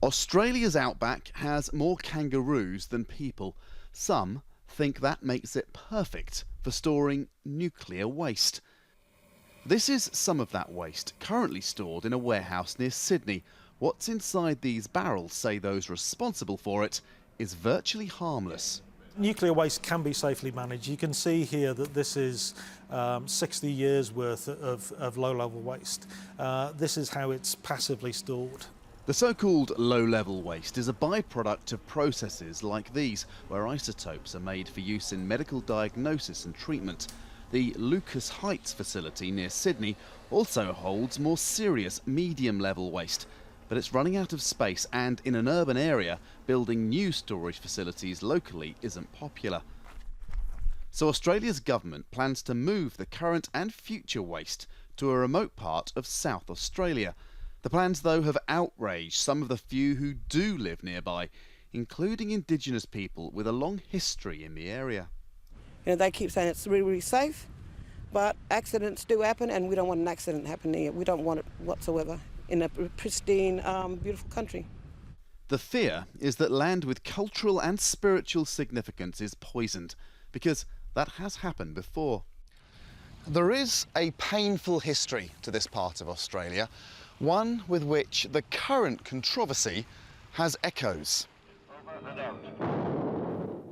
Australia's outback has more kangaroos than people. Some think that makes it perfect for storing nuclear waste. This is some of that waste currently stored in a warehouse near Sydney. What's inside these barrels, say those responsible for it, is virtually harmless. Nuclear waste can be safely managed. You can see here that this is 60 years worth of low-level waste. This is how it's passively stored. The so-called low-level waste is a byproduct of processes like these, where isotopes are made for use in medical diagnosis and treatment. The Lucas Heights facility near Sydney also holds more serious medium-level waste, but it's running out of space, and in an urban area, building new storage facilities locally isn't popular. So Australia's government plans to move the current and future waste to a remote part of South Australia. The plans, though, have outraged some of the few who do live nearby, including indigenous people with a long history in the area. You know, they keep saying it's really, really safe, but accidents do happen, and we don't want an accident happening here. We don't want it whatsoever in a pristine, beautiful country. The fear is that land with cultural and spiritual significance is poisoned, because that has happened before. There is a painful history to this part of Australia, one with which the current controversy has echoes.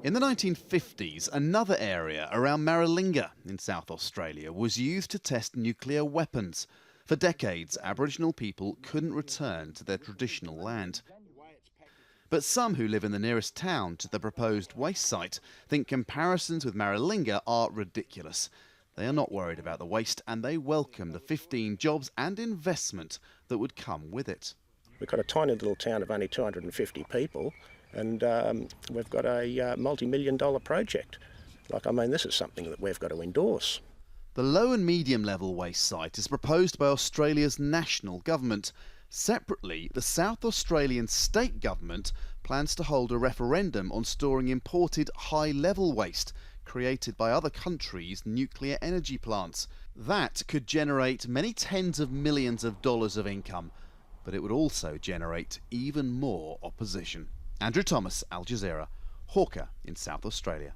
In the 1950s, another area around Maralinga in South Australia was used to test nuclear weapons. For decades, Aboriginal people couldn't return to their traditional land. But some who live in the nearest town to the proposed waste site think comparisons with Maralinga are ridiculous. They are not worried about the waste, and they welcome the 15 jobs and investment that would come with it. We've got a tiny little town of only 250 people, and we've got a multi-million-dollar project. This is something that we've got to endorse. The low and medium level waste site is proposed by Australia's national government. Separately, the South Australian state government plans to hold a referendum on storing imported high-level waste created by other countries' nuclear energy plants. That could generate many tens of millions of dollars of income, but it would also generate even more opposition. Andrew Thomas, Al Jazeera, Hawker in South Australia.